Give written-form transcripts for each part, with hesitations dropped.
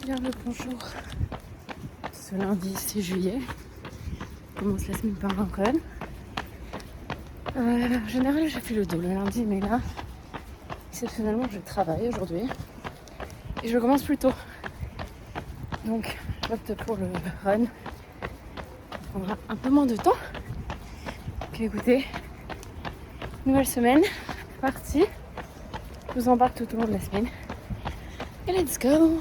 bien le bonjour. Ce lundi 6 juillet. On commence la semaine par un run. En général, j'ai fait le dos le lundi, mais là, exceptionnellement, je travaille aujourd'hui. Et je commence plus tôt. Donc, j'opte pour le run. Ça prendra un peu moins de temps. Donc, écoutez, nouvelle semaine, partie. Je vous embarque tout au long de la semaine. Et let's go!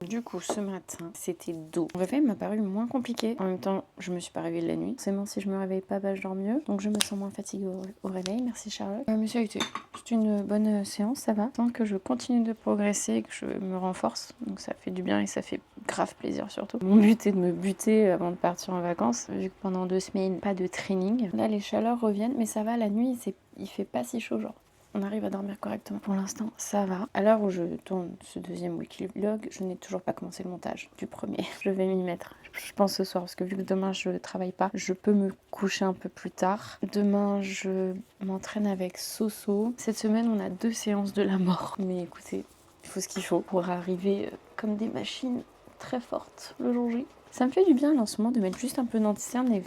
Du coup, ce matin, c'était doux. Le réveil m'a paru moins compliqué. En même temps, je me suis pas réveillée de la nuit. Forcément, si je me réveille pas, je dors mieux. Donc, je me sens moins fatiguée au réveil. Merci Charlotte. Mais ça a été juste une bonne séance, ça va. Tant que je continue de progresser et que je me renforce. Donc, ça fait du bien et ça fait grave plaisir surtout. Mon but est de me buter avant de partir en vacances. Vu que pendant 2 semaines, pas de training. Là, les chaleurs reviennent, mais ça va. La nuit, il fait pas si chaud, genre. On arrive à dormir correctement. Pour l'instant, ça va. À l'heure où je tourne ce deuxième weekly vlog, je n'ai toujours pas commencé le montage du premier. Je vais m'y mettre. Je pense ce soir, parce que vu que demain je travaille pas, je peux me coucher un peu plus tard. Demain, je m'entraîne avec Soso. Cette semaine, on a 2 séances de la mort. Mais écoutez, il faut ce qu'il faut pour arriver comme des machines très fortes le jour J. Ça me fait du bien là, en ce moment de mettre juste un peu d'anti-cerne et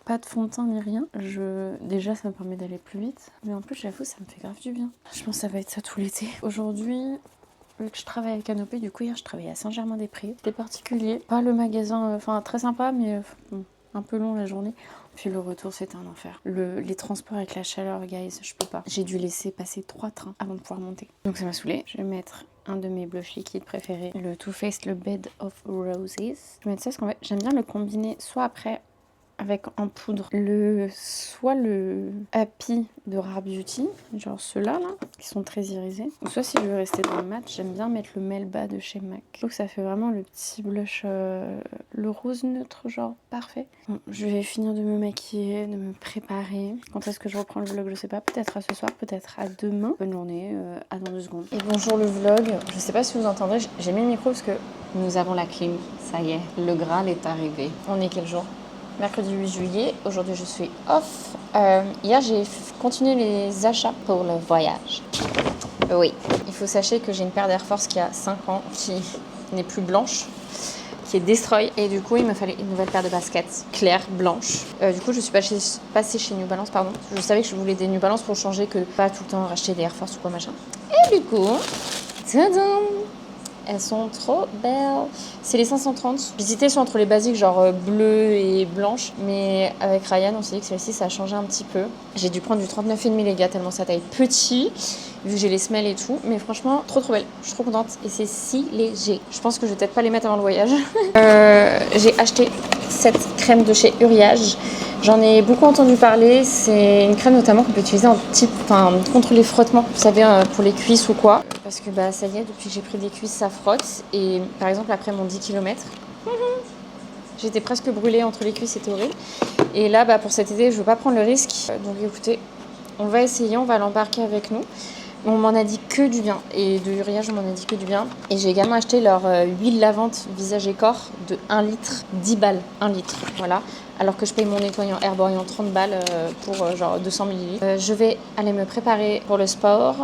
pas de fond de teint ni rien. Déjà ça me permet d'aller plus vite, mais en plus j'avoue ça me fait grave du bien. Je pense que ça va être ça tout l'été. Aujourd'hui, vu que je travaille avec Canopé, du coup hier je travaillais à Saint-Germain-des-Prés. C'était particulier, pas le magasin, très sympa mais un peu long la journée. Puis le retour c'était un enfer. Les transports avec la chaleur, guys, je peux pas. J'ai dû laisser passer 3 trains avant de pouvoir monter. Donc ça m'a saoulée. Je vais mettre un de mes blush liquides préférés, le Too Faced, le Bed of Roses. Je vais mettre ça parce qu'en fait j'aime bien le combiner soit après avec en poudre soit le Happy de Rare Beauty, genre ceux-là là, qui sont très irisés, ou soit si je veux rester dans le mat, j'aime bien mettre le Melba de chez MAC. Je trouve que ça fait vraiment le petit blush, le rose neutre, genre parfait. Bon, je vais finir de me maquiller, de me préparer. Quand est-ce que je reprends le vlog, je sais pas, peut-être à ce soir, peut-être à demain. Bonne journée, à dans 2 secondes. Et bonjour le vlog, je sais pas si vous entendrez, j'ai mis le micro parce que nous avons la clim, ça y est, le Graal est arrivé. On est quel jour ? Mercredi 8 juillet, aujourd'hui je suis off. Hier j'ai continué les achats pour le voyage. Oui, il faut sachez que j'ai une paire d'Air Force qui a 5 ans, qui n'est plus blanche, qui est destroy. Et du coup il me fallait une nouvelle paire de baskets claires, blanches. Du coup je suis passée chez New Balance, pardon. Je savais que je voulais des New Balance pour changer, que pas tout le temps racheter des Air Force ou quoi machin. Et du coup, tadam! Elles sont trop belles. C'est les 530. J'hésitais sur entre les basiques genre bleu et blanche. Mais avec Ryan, on s'est dit que celle-ci, ça a changé un petit peu. J'ai dû prendre du 39,5 les gars, tellement ça taille petit. Vu que j'ai les semelles et tout. Mais franchement, trop belle. Je suis trop contente. Et c'est si léger. Je pense que je vais peut-être pas les mettre avant le voyage. J'ai acheté cette crème de chez Uriage. J'en ai beaucoup entendu parler. C'est une crème notamment qu'on peut utiliser contre les frottements. Vous savez, pour les cuisses ou quoi. Parce que ça y est, depuis que j'ai pris des cuisses, ça frotte. Et par exemple, après mon 10 km, j'étais presque brûlée entre les cuisses, c'était horrible. Et là, pour cet été, je veux pas prendre le risque. Donc écoutez, on va essayer, on va l'embarquer avec nous. On m'en a dit que du bien. Et de Uriage, on m'en a dit que du bien. Et j'ai également acheté leur huile lavante visage et corps de 1 litre, 10 balles. 1 litre, voilà. Alors que je paye mon nettoyant Herborian 30 balles pour genre 200 ml. Je vais aller me préparer pour le sport.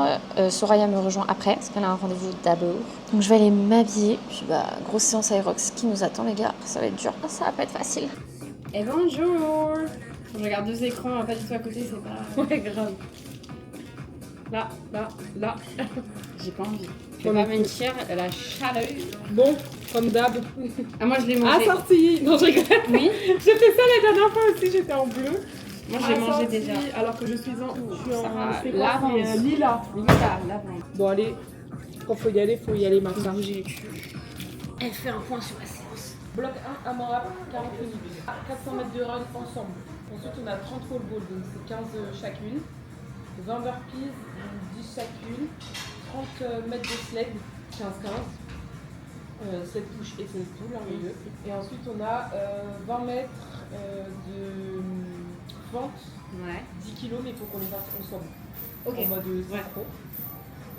Soraya me rejoint après, parce qu'elle a un rendez-vous d'abord. Donc je vais aller m'habiller. Puis grosse séance Aerox qui nous attend les gars. Ça va être dur, ça va pas être facile. Et bonjour! Je regarde 2 écrans, pas du tout à côté, c'est pas... Ouais, grave. Là. J'ai pas envie. Je vais pas mentir, la chaleur. Bon, comme d'hab. Ah, moi je l'ai mangé. Assorti. Non, je rigole. Oui. J'ai fait ça la dernière fois aussi, j'étais en bleu. Moi j'ai mangé déjà. Alors que je suis en c'est quoi, lavande. c'est lilas. Lavande. Bon, allez, quand faut y aller, Martha. Elle fait un point sur la séance. Bloc 1, Amorap, 40 minutes. 400 mètres de run ensemble. Ensuite, on a 30 roll balls, donc c'est 15 chacune. 20 burpees, 10 chacune. 30 mètres de sled, 15-15. 7 push et 16 pull, un milieu. Et ensuite, on a 20 mètres de fente, Ouais. 10 kg, mais il faut qu'on les fasse ensemble. Ok. En mode synchro.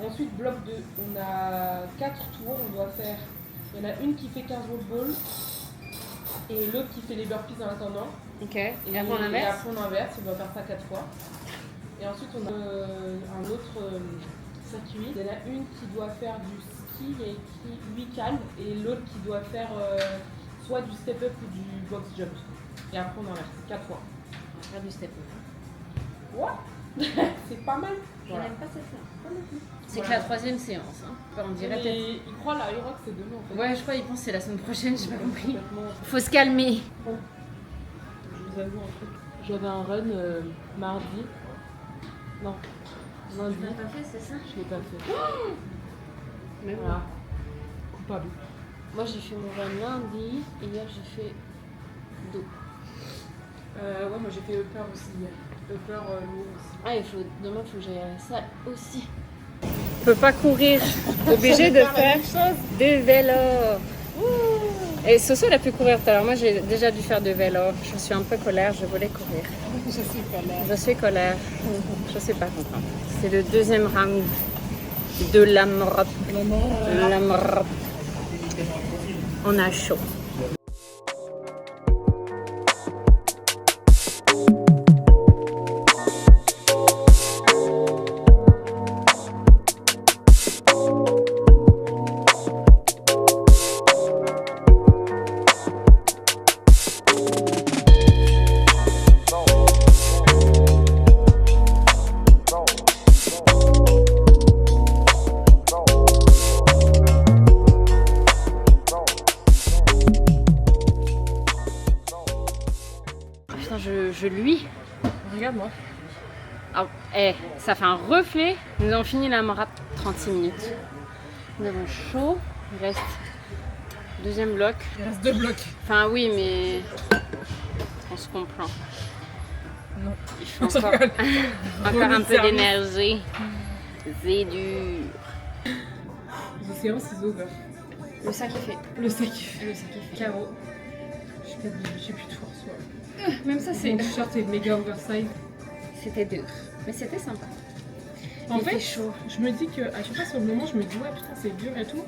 Ensuite, bloc 2, on a 4 tours, on doit faire. Il y en a une qui fait 15 wall balls et l'autre qui fait les burpees en attendant. Ok. Et après on inverse. après on inverse, on doit faire ça 4 fois. Et ensuite, on a un autre circuit. Il y en a une qui doit faire du ski, il y a écrit 8 cales, et l'autre qui doit faire soit du step-up ou du box jump. Et après, on inverse 4 fois. Faire du step. Ouais. C'est pas mal. Je Voilà. n'aime pas cette là. C'est Voilà. que la 3e séance. Hein. Enfin, on dirait Mais peut-être. il croit la Iroc, c'est demain en fait. Ouais, je crois qu'ils pensent que c'est la semaine prochaine, j'ai pas compris. Complètement. Faut se calmer. Je vous avoue un truc. J'avais un run mardi. Non, lundi. Tu l'as pas fait, c'est ça? Je l'ai pas fait. Mais Voilà. Coupable. Moi j'ai fait mon run lundi et hier j'ai fait dos. Ouais, moi j'ai fait Upper aussi hier. Upper lourd aussi. Ah, demain il faut que j'aille à la salle aussi. On peut pas courir, obligé de faire du vélo. Et Soso elle a pu courir tout à l'heure. Moi j'ai déjà dû faire du vélo. Je suis un peu colère, je voulais courir. Je suis colère. Je suis colère. Je suis pas contente. C'est le 2e round de l'AMRAP. L'AMRAP. On a chaud. Putain, je luis. Regarde-moi. Ah, ça fait un reflet. Nous avons fini la MRAP 36 minutes. Nous avons chaud. Il reste 2e bloc. Il reste 2 blocs. Enfin oui, mais on se comprend. Non. Il faut encore, encore un peu d'énergie. C'est dur. Les séances, c'est over. Le sac est fait. Le sac. Le sac est fait. Caro. J'ai plus de force. Ouais. Même ça, Mon t-shirt est méga oversize. c'était dur. Mais c'était sympa. En Il fait, chaud. je me dis que à chaque fois sur le moment, je me dis ouais putain c'est dur et tout.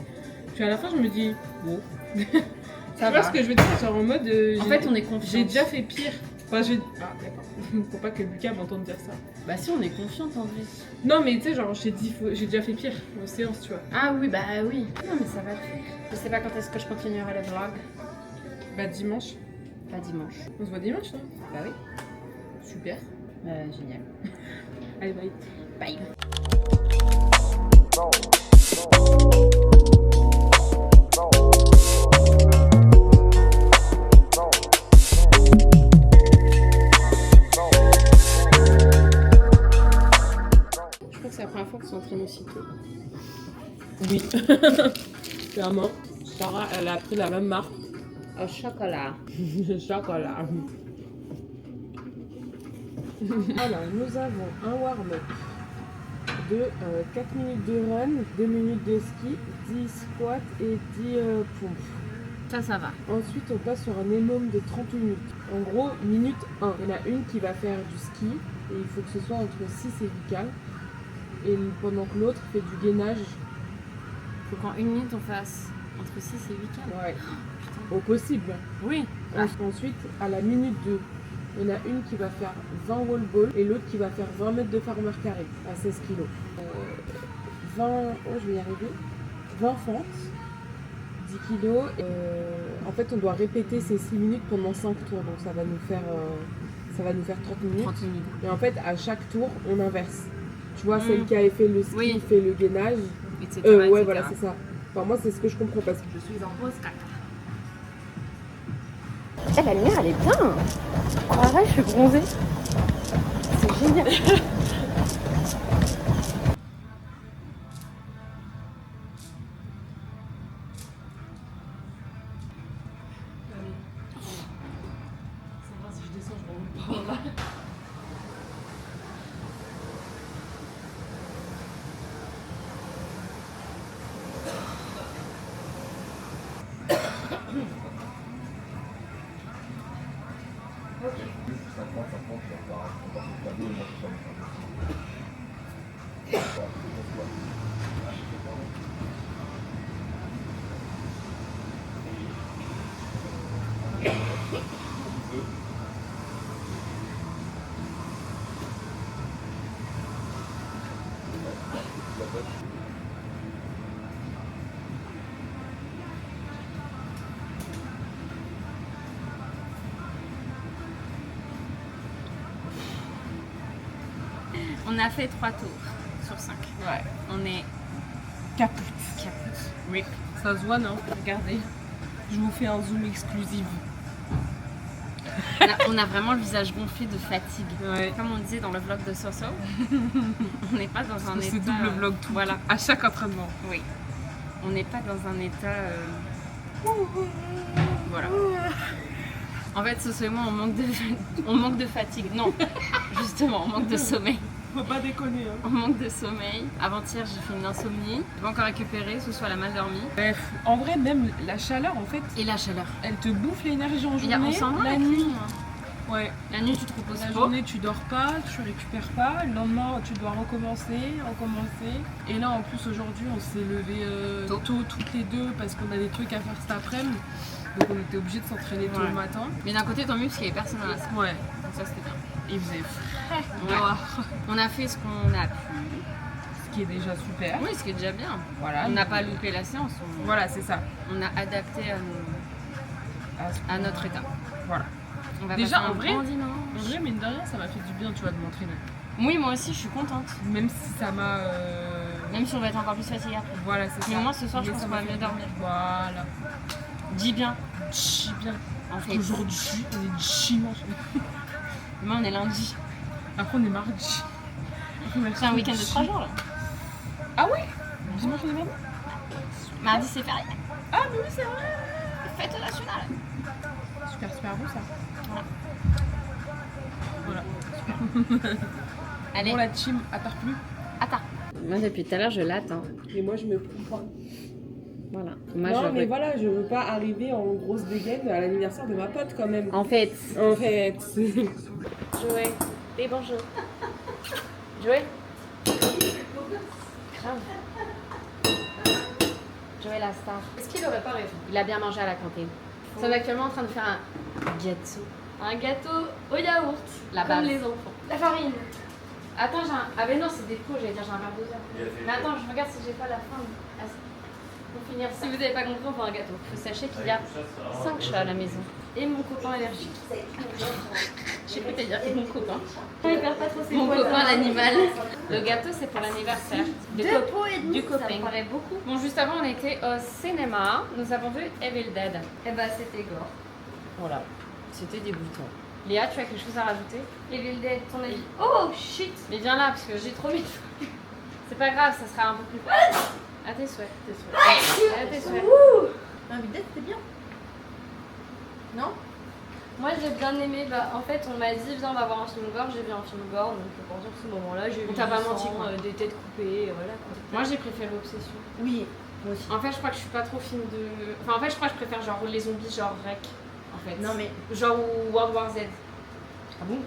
Puis à la fin, je me dis wow. Ça Tu vois va. ce que je veux dire, genre en mode. En fait, on est confiante. J'ai déjà fait pire. Enfin, j'ai. Ah d'accord. Faut pas que Lucas m'entende dire ça. Bah si, on est confiante en vrai. Non mais tu sais genre j'ai déjà fait pire aux séances, tu vois. Ah oui, bah oui. Non mais ça va le faire. Je sais pas quand est-ce que je continuerai le vlog. Bah dimanche. Pas dimanche. On se voit dimanche, non? Bah oui. Super. Génial. Allez bye. Bye. Je crois que c'est la première fois qu'on s'entraîne aussi tôt. Oui. Clairement. Sarah, elle a pris la même marque. Au chocolat. Chocolat. Alors, nous avons un warm-up de 4 minutes de run, 2 minutes de ski, 10 squats et 10 pompes. Ça va. Ensuite, on passe sur un EMOM de 30 minutes. En gros, minute 1. Il y en a une qui va faire du ski et il faut que ce soit entre 6 et 8 cales. Et pendant que l'autre fait du gainage. Faut qu'en 1 minute on fasse entre 6 et 8 cales. Ouais. Au possible. Oui. Ensuite, à la minute 2, il y en a une qui va faire 20 wall balls et l'autre qui va faire 20 mètres de farmer carré à 16 kg. 20, je vais y arriver. 20 fentes, 10 kg. En fait, on doit répéter ces 6 minutes pendant 5 tours, donc ça va nous faire 30 minutes. 30 minutes. Et en fait, à chaque tour, on inverse. Tu vois, Mm. celle qui avait fait le ski Oui. fait le gainage. Etc. Ouais, etc. voilà, c'est ça. Enfin, moi, c'est ce que je comprends parce que Je suis en rose caca. La lumière, elle est bien. Ah ouais, je suis bronzée. C'est génial. ça va, si je descends, je remonte pas là. Ça prend, On a fait 3 tours sur 5. Ouais. On est Caput. caput. Oui. Ça se voit, non? Regardez. Je vous fais un zoom exclusif. On a vraiment le visage gonflé de fatigue. Ouais. Comme on disait dans le vlog de Soso, on n'est pas dans un état... C'est double vlog tout. Voilà. À chaque entraînement. Oui. On n'est pas dans un état... Voilà. En fait, Soso et moi, on manque de fatigue. Non, justement, on manque de sommeil. Faut pas déconner. Hein. On manque de sommeil. Avant-hier, j'ai fait une insomnie. Je vais encore récupérer, Soso elle a mal dormi. Bref, en vrai, même la chaleur, en fait, Et la chaleur. elle te bouffe l'énergie en On journée. s'en va La nuit. Ouais. La nuit, tu te reposes La pas. journée, tu dors pas, tu récupères pas. Le lendemain, tu dois recommencer. Et là, en plus, aujourd'hui, on s'est levé Tôt. tôt toutes les deux parce qu'on a des trucs à faire cet après-midi. Donc, on était obligés de s'entraîner tôt Ouais. le matin. Mais d'un côté, tant mieux parce qu'il n'y avait personne dans la salle. Ouais. Donc ça, c'était bien. Il faisait frais Ouais. dehors. On a fait ce qu'on a pu. Ce qui est déjà super. Oui, ce qui est déjà bien. Voilà. On n'a pas loupé la séance. Voilà, c'est ça. On a adapté à notre état. Voilà. On va Déjà, passer un en vrai- bon dimanche. En vrai, mine de rien, ça m'a fait du bien, tu vois, de m'entraîner. Oui, moi aussi, je suis contente. Même si ça m'a... Même si on va être encore plus fatigué après. Voilà, c'est ça. Mais au moins, ce soir, je Mais pense ça qu'on va m'a fait mieux bien. dormir. Voilà. Dis bien. Dis bien. En fait, Aujourd'hui, on est dimanche. demain, on est lundi. Après, on est mardi. Après, C'est un week-end de 3 jours là. Ah ouais? Dimanche, on est mardi? Mardi, c'est férié. Ah, mais oui, c'est vrai. Fête nationale. Super, super beau, ça. Voilà. Allez, Bon, la team, à part plus. attends. Moi, depuis tout à l'heure, je l'attends. Et moi, je me comprends. Voilà. Moi, Non, je mais voilà, je veux pas arriver en grosse dégaine à l'anniversaire de ma pote, quand même. En fait, En fait. Joël. Et bonjour. Joël. Grave. Joël la star. Est-ce qu'il aurait pas raison? Il a bien mangé à la cantine. Nous sommes actuellement en train de faire un gâteau. Un gâteau au yaourt, La comme base. les enfants. La farine. Attends, j'ai un... Ah mais non, c'est des pots, j'allais dire j'ai un verre d'eau. Mais attends, je regarde si j'ai pas la fin. Pour finir ça. Si vous n'avez pas compris, on fait un gâteau. Faut sachez qu'il y a 5 chats à la maison. Et mon copain allergique. Je sais plus te dire, et mon copain. Il perd pas trop ses Mon poils. copain l'animal. Le gâteau c'est pour l'anniversaire. Deux pots et demi, du ça copain. me paraît beaucoup. Bon, juste avant, on était au cinéma. Nous avons vu Evil Dead. Eh bah c'était gore. Voilà. C'était dégoûtant. Léa, tu as quelque chose à rajouter? Evil Dead, ton avis? Oh shit. Mais viens là, parce que j'ai trop vite. C'est pas grave, ça sera un peu plus. À tes souhaits. À tes souhaits. Evil Dead, c'était bien. Non? Moi j'ai bien aimé, bah en fait on m'a dit viens on va voir un film gore, j'ai vu un film gore, donc à partir de ce moment-là j'ai vu On t'a pas du menti, sang, quoi. des têtes coupées, voilà quoi. Moi, j'ai préféré Obsession. Oui, moi aussi. En fait, je crois que je suis pas trop film de. Enfin, en fait, je crois que je préfère genre les zombies, genre Rec. En fait. Non mais, Genre ou World War Z. ah bon?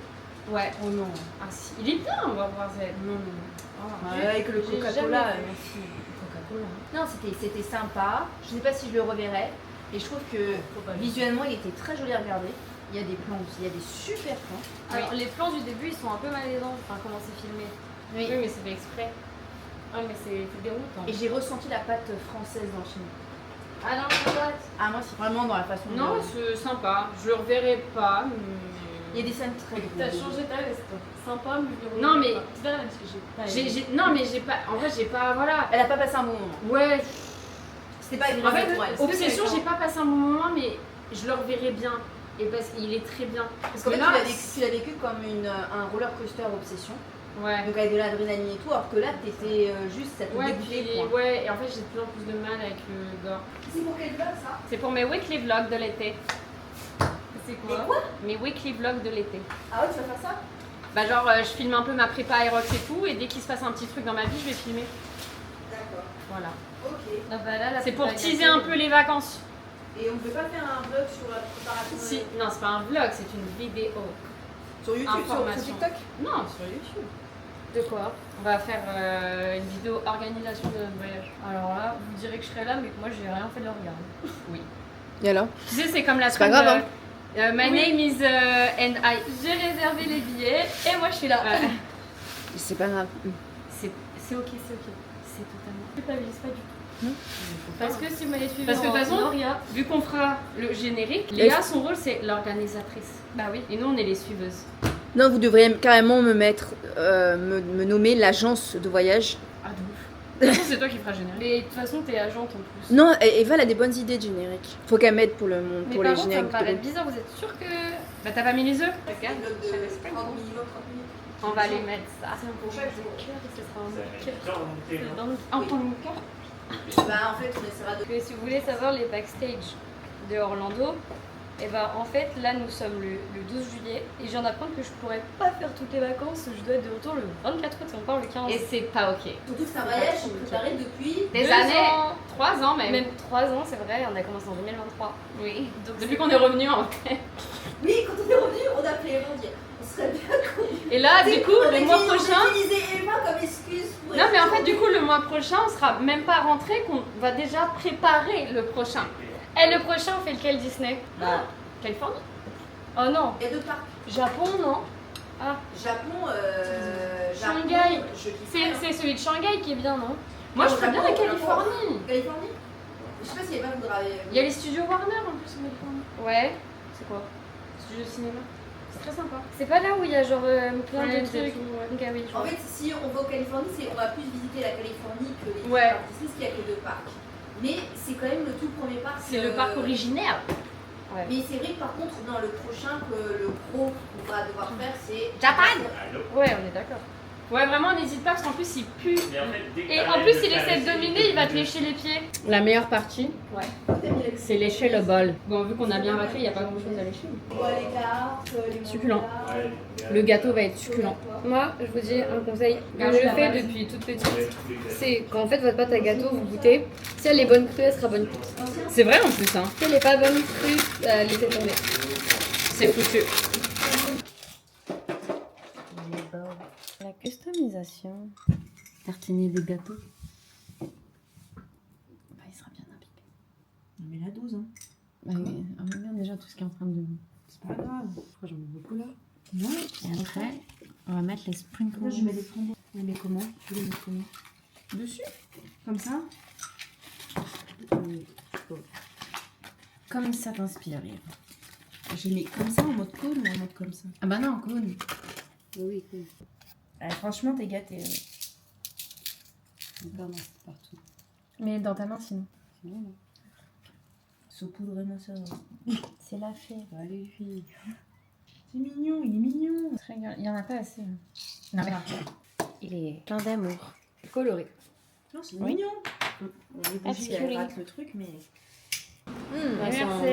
Ouais. Oh non. Ah si. Il est bien, World War Z. Non, non. Ah. Avec le J'ai Coca-Cola, jamais vu. merci. Coca-Cola. Non, c'était sympa. Je sais pas si je le reverrai. Et je trouve que visuellement, il était très joli à regarder. Il y a des plans aussi, il y a des super plans. Alors, les plans du début, ils sont un peu malaisants. Enfin, comment c'est filmé. Oui, mais c'est fait exprès. Ah, mais c'est déroutant. Et j'ai ressenti la patte française dans le film. Ah non, c'est pas. Ah, moi, c'est vraiment dans la façon Non, de... c'est sympa. Je le reverrai pas. Il y a des scènes très drôles. T'as changé ta veste. Sympa, mais je le Non, mais- regarde pas. C'est vrai, parce que j'ai pas aimé. Non, mais j'ai pas. En vrai, j'ai pas. Voilà. Elle a pas passé un bon moment. Ouais. C'était pas En fait, pour elle. Obsession, j'ai pas passé un bon moment, mais je le reverrai bien. Et parce qu'il est très bien. Parce qu'en fait, là, tu l'as vécu comme un roller coaster obsession. Ouais. Donc avec de l'adrénaline et tout, alors que là, t'étais juste, ça te Ouais, dégoûtait. puis, point. ouais, et en fait, j'ai de plus en plus de mal avec le gore. C'est pour quel vlog ça? C'est pour mes weekly vlogs de l'été. C'est Quoi Mes weekly vlogs de l'été. Ah ouais, tu vas faire ça? Bah, genre, je filme un peu ma prépa aérox et tout, et dès qu'il se passe un petit truc dans ma vie, je vais filmer. D'accord. Voilà. Ok. Ah bah là, la C'est pour prépa teaser gâteau. un peu les vacances. Et on peut pas faire un vlog sur la préparation Si, non, c'est pas un vlog, c'est une vidéo. sur YouTube, sur Information. TikTok? Non, sur YouTube. De quoi? On va faire une vidéo organisation de notre voyage. Alors là, vous direz que je serai là, mais que moi j'ai rien fait de le regarder. Oui. Et alors? Tu sais, c'est comme la C'est pas trame grave, de, My name is and I. J'ai réservé les billets et moi je suis là. C'est pas grave. C'est ok, c'est ok. C'est totalement. Je culpabilise pas du tout. Parce que si vous m'avez suivi Parce que de toute façon, Noria, vu qu'on fera le générique, Léa, son rôle c'est l'organisatrice. bah oui. Et nous, on est les suiveuses. Non, vous devriez carrément me mettre, me nommer l'agence de voyage. Ah, de ouf. De toute façon, c'est toi qui feras le générique. Mais de toute façon, t'es agente en plus. Non, Eva, elle a des bonnes idées de générique. Faut qu'elle m'aide pour, Mais pour par les contre, ça me génériques. paraît bizarre, vous êtes sûr que. Bah, t'as pas mis les œufs? Regarde, On va les mettre ça. c'est un projet de cœur et ce sera un autre cœur. C'est dans le- En ton cœur. Bah, en fait, on essaiera de. Que si vous voulez savoir les backstage de Orlando, et bah en fait là nous sommes le 12 juillet et je viens d'apprendre que je pourrais pas faire toutes les vacances, je dois être de retour le 24 août et on part le 15. Et c'est pas ok. Surtout que c'est un voyage préparé depuis. Des 2 années, ans. 3 ans même. Même 3 ans, c'est vrai, on a commencé en 2023. Oui. Donc Depuis qu'on est revenu en fait. Oui, quand on est revenu, on a appelé Eva, on dit on serait bien qu'on. Et là, du coup, le mois prochain. On utilisait Eva comme excuse pour. Non, mais en fait, du coup, le mois prochain, on sera même pas rentré, qu'on va déjà préparer le prochain. Et le prochain, on fait lequel Disney? Bah, Californie. Oh non, Il y a deux parcs. Japon non? Ah, Japon, Shanghai. Je kifferais, hein. c'est celui de Shanghai qui est bien, non? Moi, je Au ferais bien Japon, la Californie. Californie. Je sais pas si Eva voudra. Il y a les studios Warner en plus en Californie. Ouais. C'est quoi? Studios de cinéma. C'est très sympa. C'est pas là où il y a genre plein de Friends et trucs. tout, ouais. Ok, oui, je En vois. fait, si on va en Californie, on va plus visiter la Californie que les Ouais. parcs Disney, parce qu'il y a que deux parcs. Mais c'est quand même le tout premier parc. C'est le parc originaire. Mais c'est vrai que par contre, dans le prochain, que le gros qu'on va devoir faire, c'est. Japan. Ouais, on est d'accord. Ouais, vraiment, n'hésite pas parce qu'en plus, il pue. Et en plus, il essaie de dominer, il va te lécher les pieds. La meilleure partie, c'est lécher le bol. Bon, vu qu'on a bien raflé, il n'y a pas grand chose à lécher. Les cartes, les Succulent. mandats. Le gâteau va être succulent. Moi, je vous dis un conseil que Gardez je la fais base. depuis toute petite. C'est quand vous faites votre pâte à gâteau, vous goûtez. Si elle est bonne crue, elle sera bonne cuite. C'est vrai en plus, hein. Si elle est pas bonne crue, laissez tomber. C'est foutu. La customisation. Tartiner des gâteaux. Bah, il sera bien imbibe. Mais la 12, hein. Bah, on aime bien déjà tout ce qui est en train de... C'est pas grave. Pourquoi j'en ai beaucoup là? Non. Et après, on va mettre les sprinkles. Là, je mets des framboises. Oui, mais comment? Tu les mets comment? dessus. Comme ça? Comme ça t'inspire. Eve. J'ai mis comme ça en mode cône ou en mode comme ça? Ah bah non, cône. Oui, cône. Franchement, t'es gâtée. Encore partout. Mais dans ta main, sinon. C'est bon, là. Saupoudrer ma soeur. C'est la fée. Allez, fille. C'est mignon, il est mignon. Il y en a pas assez. Non, mais... Il est plein d'amour. Coloré. Non, c'est Oui. mignon. Les bougies, elles ratent le truc, mais. Merci. Merci.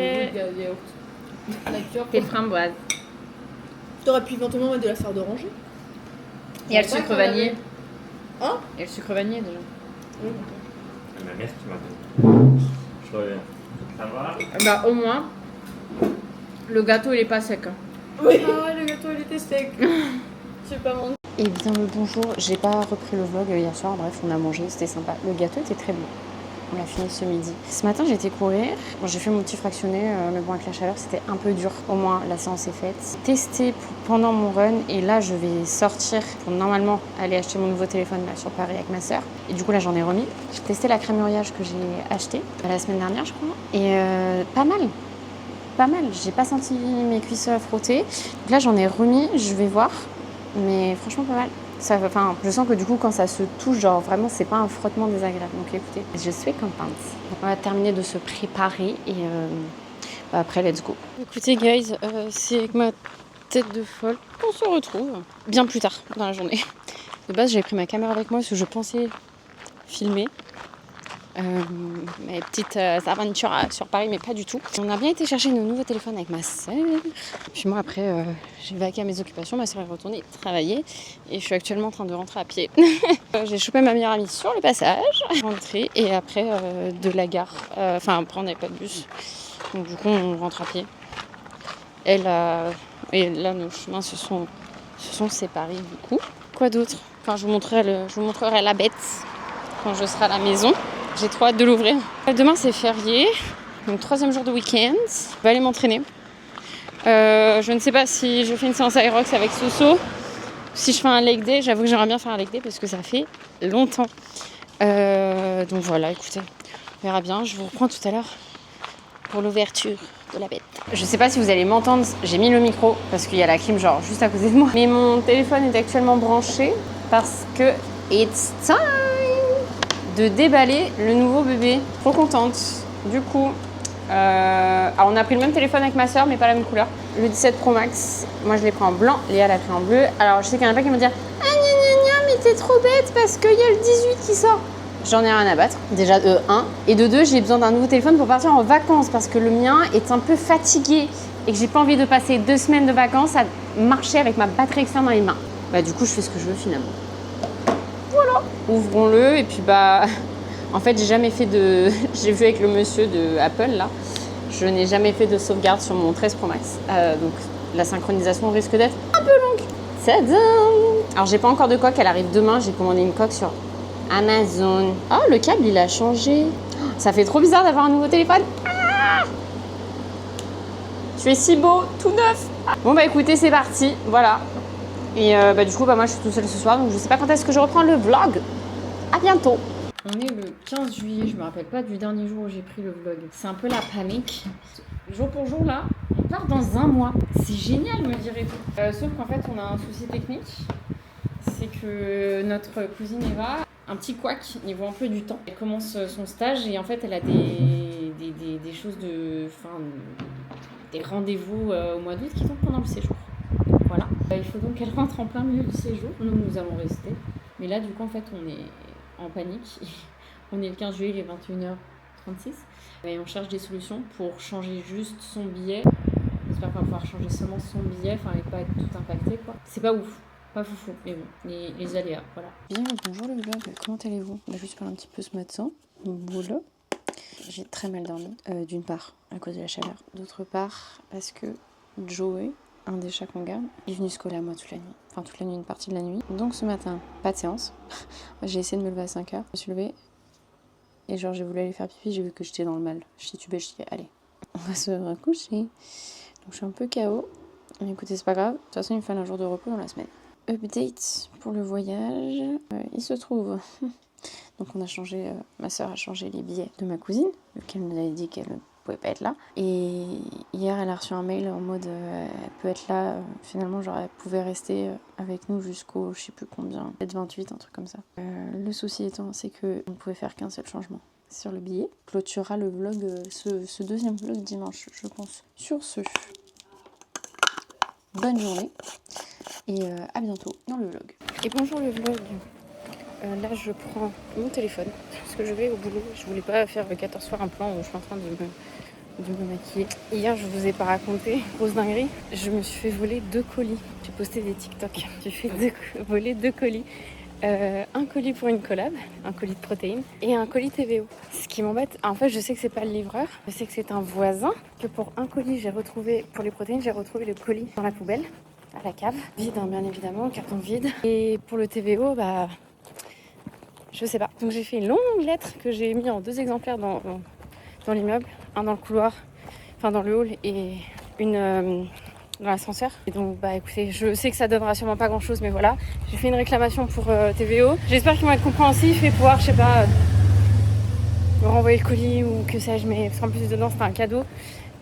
Et le framboise. T'aurais pu éventuellement mettre de la fleur d'oranger. Il y a le sucre vanillé. Hein? Il y a le sucre vanillé déjà. Ma mère qui m'appelle. Je reviens. Ça va? Bah au moins, le gâteau il est pas sec. Hein. Oui. Ah, le gâteau, il était sec. C'est pas mon. Eh bien le bonjour, j'ai pas repris le vlog hier soir, bref on a mangé, c'était sympa. Le gâteau était très bon, on l'a fini ce midi. Ce matin j'ai été courir, bon, j'ai fait mon petit fractionné, mais bon avec la chaleur c'était un peu dur. Au moins la séance est faite. Testé pendant mon run et là je vais sortir pour normalement aller acheter mon nouveau téléphone là sur Paris avec ma soeur. Et du coup là j'en ai remis. J'ai testé la crème uriage que j'ai achetée la semaine dernière je crois. Et pas mal. Pas mal, j'ai pas senti mes cuisses frotter. Donc là j'en ai remis, je vais voir. Mais franchement pas mal. Ça, enfin, je sens que du coup quand ça se touche, genre vraiment c'est pas un frottement désagréable. Donc écoutez, je suis contente. Donc, on va terminer de se préparer et bah, après let's go. Écoutez guys, c'est avec ma tête de folle qu'on se retrouve bien plus tard dans la journée. De base j'avais pris ma caméra avec moi parce que je pensais filmer mes petites aventures sur Paris, mais pas du tout. On a bien été chercher nos nouveaux téléphones avec ma sœur. Puis moi après j'ai vaqué à mes occupations, ma sœur est retournée travailler et je suis actuellement en train de rentrer à pied. J'ai chopé ma meilleure amie sur le passage, rentrée et après de la gare, enfin après on n'avait pas de bus, donc du coup on rentre à pied. Et là nos chemins se sont séparés du coup. Quoi d'autre? Enfin, je vous montrerai la bête quand je serai à la maison. J'ai trop hâte de l'ouvrir. Demain, c'est férié. Donc, 3e jour de week-end. Je vais aller m'entraîner. Je ne sais pas si je fais une séance aérox avec Soso. Si je fais un leg day, j'avoue que j'aimerais bien faire un leg day parce que ça fait longtemps. Donc voilà, écoutez, on verra bien. Je vous reprends tout à l'heure pour l'ouverture de la bête. Je sais pas si vous allez m'entendre, j'ai mis le micro parce qu'il y a la clim genre juste à côté de moi. Mais mon téléphone est actuellement branché parce que it's time de déballer le nouveau bébé. Trop contente. Du coup, alors on a pris le même téléphone avec ma soeur mais pas la même couleur. Le 17 Pro Max, moi je l'ai pris en blanc, Léa l'a pris en bleu. Alors je sais qu'il y en a pas qui vont dire « Ah gna gna gna, mais t'es trop bête parce qu'il y a le 18 qui sort !» J'en ai rien à battre, déjà de 1. Et de 2, j'ai besoin d'un nouveau téléphone pour partir en vacances parce que le mien est un peu fatigué et que j'ai pas envie de passer 2 semaines de vacances à marcher avec ma batterie externe dans les mains. Bah du coup je fais ce que je veux finalement. Voilà, ouvrons-le et puis bah... En fait j'ai jamais fait de... J'ai vu avec le monsieur de Apple là, je n'ai jamais fait de sauvegarde sur mon 13 Pro Max. Donc la synchronisation risque d'être un peu longue. Tadam! Alors j'ai pas encore de coque, elle arrive demain, j'ai commandé une coque sur Amazon. Oh, le câble il a changé. Ça fait trop bizarre d'avoir un nouveau téléphone. Tu es si beau, tout neuf. Bon bah écoutez, c'est parti, voilà. Et bah du coup bah moi je suis toute seule ce soir, donc je sais pas quand est-ce que je reprends le vlog. À bientôt. On est le 15 juillet, je me rappelle pas du dernier jour où j'ai pris le vlog. C'est un peu la panique. Jour pour jour là, on part dans un mois. C'est génial me direz-vous. Sauf qu'en fait on a un souci technique. C'est que notre cousine Eva, un petit couac niveau emploi du temps. Elle commence son stage et en fait elle a des choses de... Enfin, des rendez-vous au mois d'août qui tombent pendant le séjour. Voilà. Il faut donc qu'elle rentre en plein milieu du séjour. Nous allons rester. Mais là du coup en fait on est en panique. On est le 15 juillet, il est 21h36. Et on cherche des solutions pour changer juste son billet. J'espère qu'on va pouvoir changer seulement son billet, enfin et pas être tout impacté quoi. C'est pas ouf. Pas foufou, mais bon, les aléas, voilà. Bien, bonjour le vlog, comment allez-vous? On va juste parler un petit peu ce matin. Voilà. J'ai très mal dormi. D'une part, à cause de la chaleur. D'autre part, parce que Joey, un des chats qu'on garde, est venu se coller à moi toute la nuit. Enfin, toute la nuit, une partie de la nuit. Donc ce matin, pas de séance. J'ai essayé de me lever à 5h. Je me suis levée et genre j'ai voulu aller faire pipi, j'ai vu que j'étais dans le mal. Je titubais, je dis allez, on va se recoucher. Donc je suis un peu KO. Mais écoutez, c'est pas grave. De toute façon, il me fallait un jour de repos dans la semaine. Update pour le voyage. Il se trouve... Donc on a changé, ma soeur a changé les billets de ma cousine, vu qu'elle nous avait dit qu'elle ne pouvait pas être là. Et hier elle a reçu un mail en mode elle peut être là, finalement genre elle pouvait rester avec nous jusqu'au je sais plus combien, peut-être 28, un truc comme ça. Le souci étant c'est qu'on ne pouvait faire qu'un seul changement sur le billet. On clôturera le vlog, ce deuxième vlog dimanche je pense. Sur ce, bonne journée et à bientôt dans le vlog. Et bonjour le vlog. Là je prends mon téléphone parce que je vais au boulot. Je voulais pas faire le 14 soirs un plan où je suis en train de me maquiller. Hier je vous ai pas raconté, grosse dinguerie, je me suis fait voler 2 colis. J'ai posté des TikTok. J'ai fait voler 2 colis. Un colis pour une collab, un colis de protéines et un colis TVO. Ce qui m'embête, en fait je sais que c'est pas le livreur, je sais que c'est un voisin, que pour un colis j'ai retrouvé, pour les protéines j'ai retrouvé le colis dans la poubelle, à la cave, vide hein, bien évidemment, carton vide. Et pour le TVO, bah je sais pas. Donc j'ai fait une longue lettre que j'ai mis en 2 exemplaires dans l'immeuble. Un dans le couloir, enfin dans le hall et une dans l'ascenseur. Et donc bah écoutez, je sais que ça donnera sûrement pas grand chose mais voilà. J'ai fait une réclamation pour TVO. J'espère qu'ils vont être compréhensifs et pouvoir, je sais pas, me renvoyer le colis ou que sais-je. Mais parce qu'en plus dedans c'était un cadeau.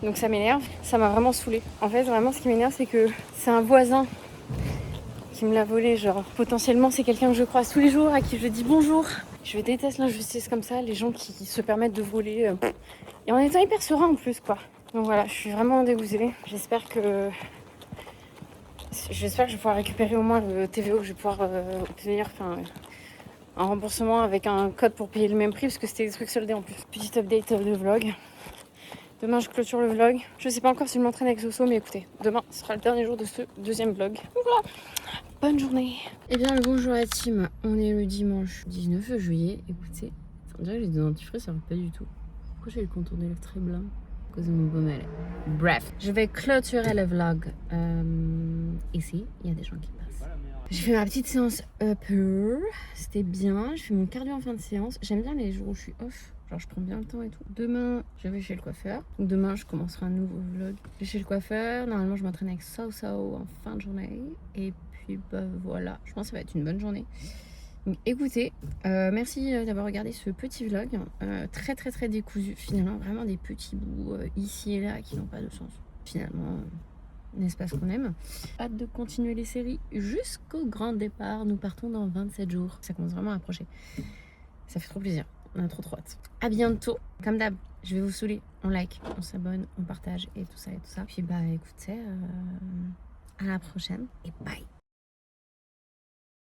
Donc ça m'énerve. Ça m'a vraiment saoulée. En fait vraiment ce qui m'énerve c'est que c'est un voisin qui me l'a volé, genre potentiellement c'est quelqu'un que je croise tous les jours, à qui je dis bonjour. Je déteste l'injustice comme ça, les gens qui se permettent de voler, et en étant hyper serein en plus quoi. Donc voilà, je suis vraiment dégoûtée. J'espère que je vais pouvoir récupérer au moins le TVO, que je vais pouvoir obtenir un remboursement avec un code pour payer le même prix, parce que c'était des trucs soldés en plus. Petite update de vlog. Demain, je clôture le vlog. Je sais pas encore si je m'entraîne avec Soso, mais écoutez, demain sera le dernier jour de ce deuxième vlog. Voilà. Bonne journée. Eh bien, le bonjour à la team. On est le dimanche 19 juillet. Écoutez, on dirait que j'ai des dentifrices, ça va pas du tout. Pourquoi j'ai le contour des lèvres très blanc? À cause de mon baume à lèvres. Bref, je vais clôturer le vlog. Ici, il y a des gens qui passent. J'ai fait ma petite séance upper, c'était bien. Je fais mon cardio en fin de séance. J'aime bien les jours où je suis off. Genre je prends bien le temps et tout. Demain, je vais chez le coiffeur. Donc demain, je commencerai un nouveau vlog. Je vais chez le coiffeur. Normalement, je m'entraîne avec Sao en fin de journée. Et puis bah voilà, je pense que ça va être une bonne journée. Donc écoutez, merci d'avoir regardé ce petit vlog. Très très très décousu. Finalement, vraiment des petits bouts ici et là qui n'ont pas de sens. Finalement, n'est-ce pas ce qu'on aime? Hâte de continuer les séries jusqu'au grand départ. Nous partons dans 27 jours. Ça commence vraiment à approcher. Ça fait trop plaisir. On a trop hâte. À bientôt. Comme d'hab, je vais vous saouler. On like, on s'abonne, on partage et tout ça et tout ça. Puis bah écoutez, à la prochaine et bye.